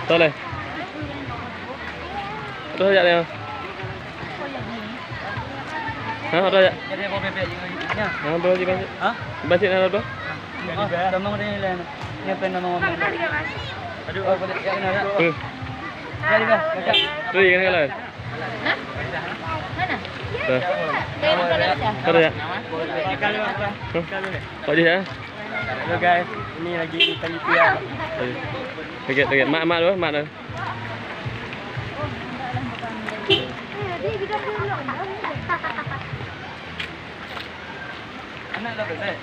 Boleh. Ada aja dia. Hah, ada aja. Jadi mau bebek juga. Hah, boleh di basit. Hah? Basit ada apa? Jadi bayar. Sama dia lain. Ini apa nama ngomong? Aduh, boleh ya benar. Jadi bah, baca. Tu yang ni lah. Hah? Mana? Dah. Ada ya? Ada ya. Pak Ji ya. Hello guys, ini lagi tadi pia. Dekat. Mak tu, mak tu. Anak dah bebek.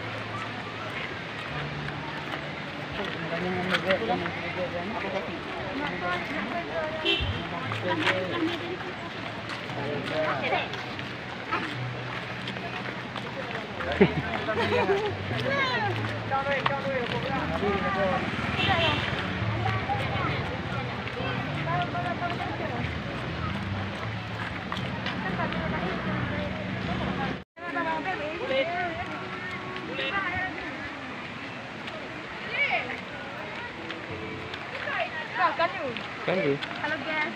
Kan tu. Kalau gas.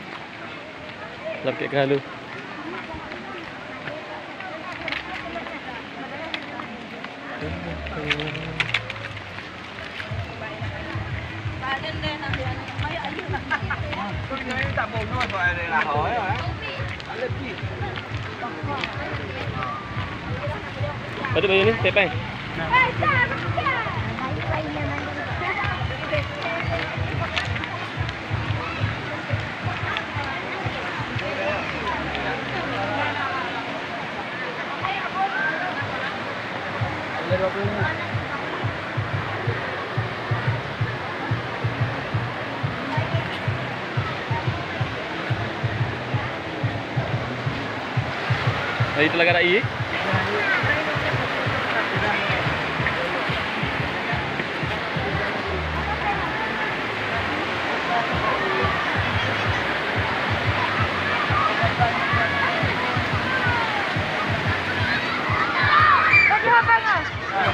Lap kat kalu. Tak mau nuôi gọi này là hỏi rồi á. Ada baju ni, tepeng. Dari Telaga Rai.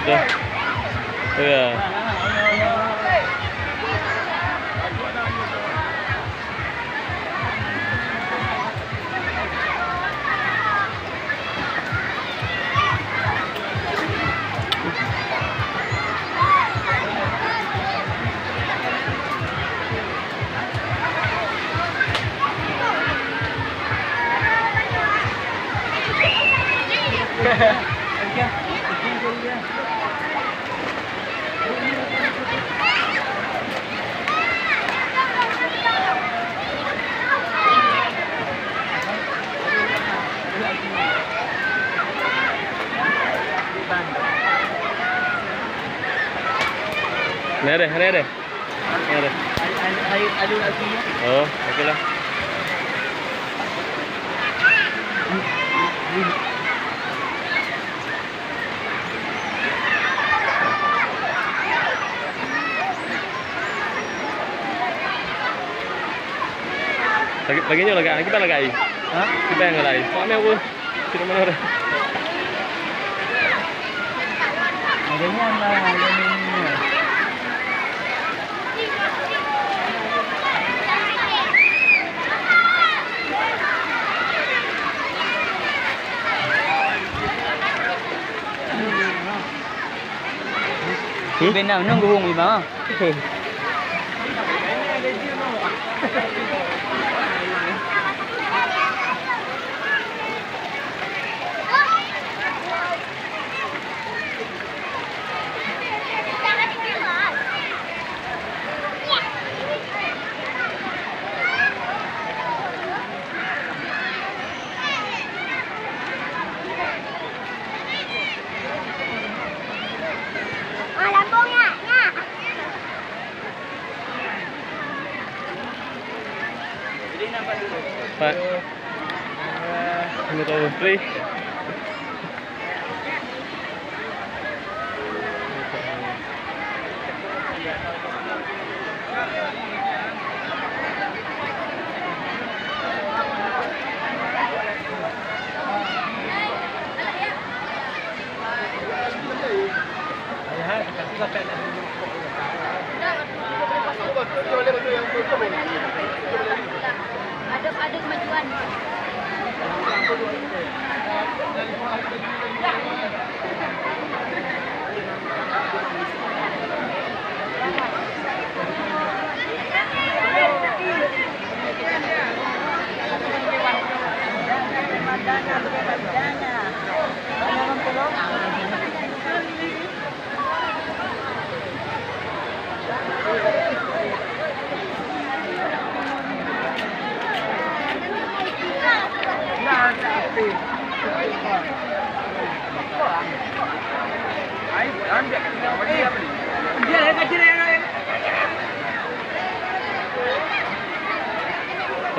Dah. Ya. Ni ada. Ni ada. Aduh lagi ya. Oh, okeylah. Baginya lagi, kita lagi. Hah? Kita yang lagi. Soalnya pun tidak mana ada. Adanya lah, adanya. Bên nào nung hùng gì mà? Pak. Ini tahu free.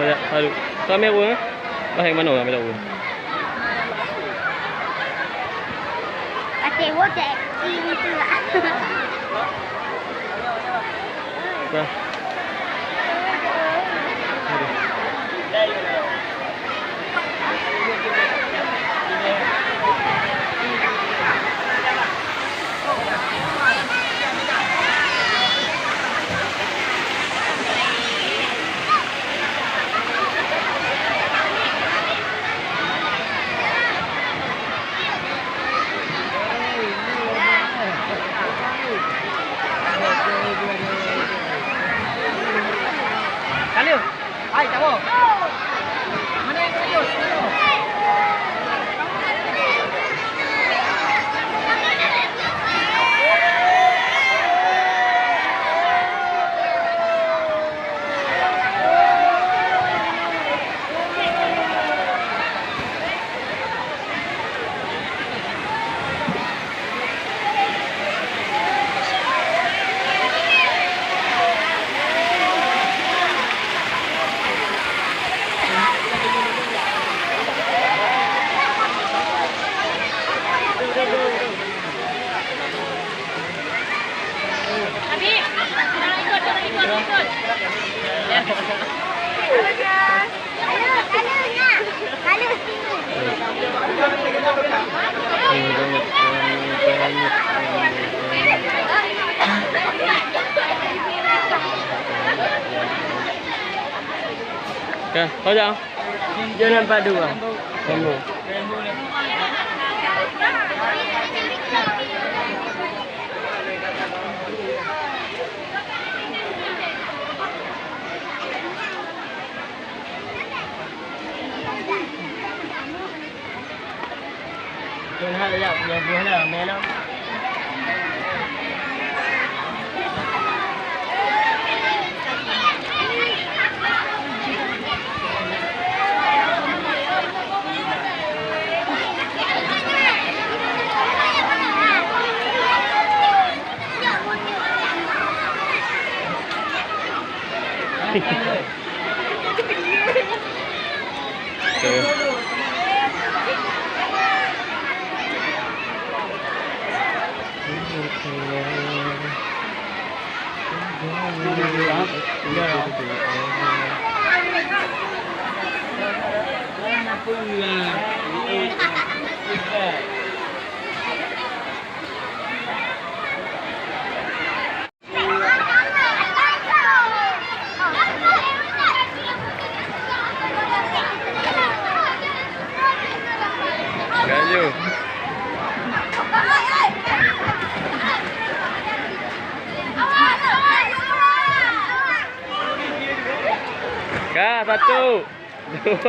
Banyak halu. Tak ambil apa? Bah yang mana orang ambil apa? Tengok taksi itu lah. Bah. Kaliu. Hai, kamu. Mana yang lanjut? Habib, jangan ikut. Ya. Halo guys. Halo sini. Kan, kau jangan. Jangan padu ah. Kamu. Jangan hal ya, yang buah lah, melon. Ganyu. Kak, 1, 2.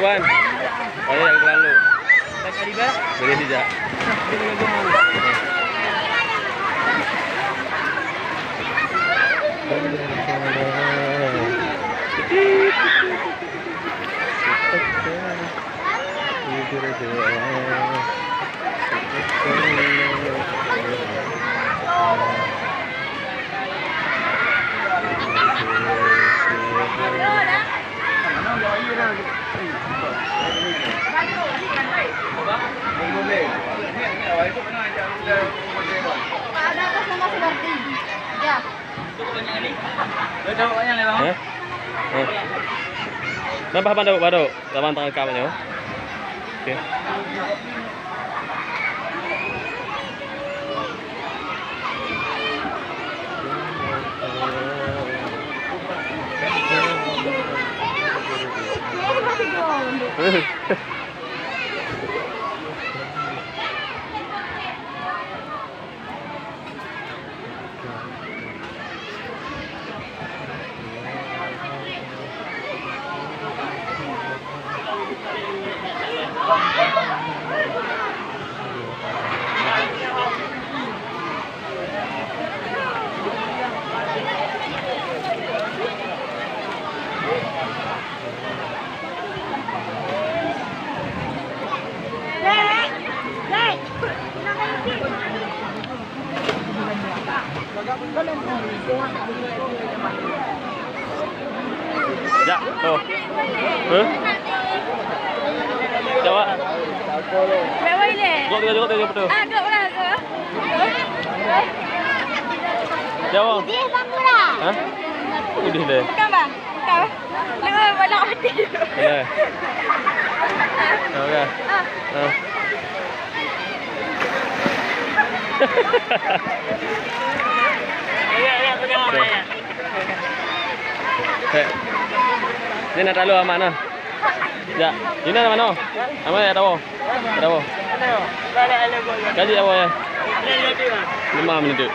Tuan. Oh ya, yang terlalu. Tak ada ba? Boleh tidak? Ada atas nama seperti. Ya. Betul banyak le bang. Hah? Nampak apa dah baru? Lawan tangan kawannya. Okey. Ya, tuh. Coba. Berapa ini? Cukup betul. Ah, duduk lah. Jawab. Dia apa lah? Hah? Udah deh. Bukan bang? Bukan. Lengan banyak hati. Ya. Oke. Ya, pegang ya. Ini nak terlalu aman lah. Ya, ini nak mana? Aman ya tahu. Tahu. Gaji apa ya? 5 minit.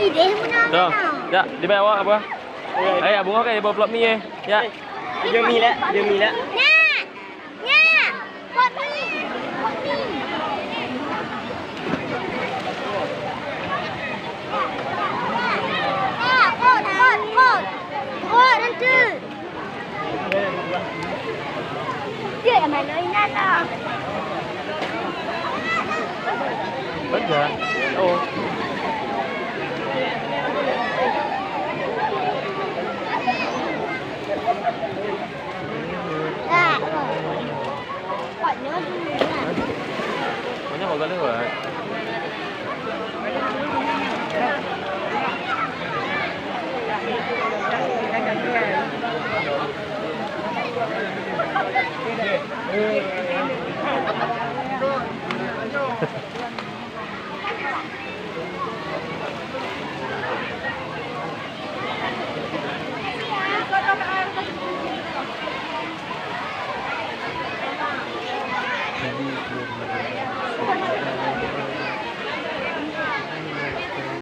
Ide punya. Dah. Ya, di bawah apa? Eh, bunga ke bawa plot mi eh. Ya. Dia mi lah. Nya. Nya. Pot ni. Pot nanti. Dia yang main mainan lah. Baca. Oh. Pot ni dulu lah. Banyak kok kali buat.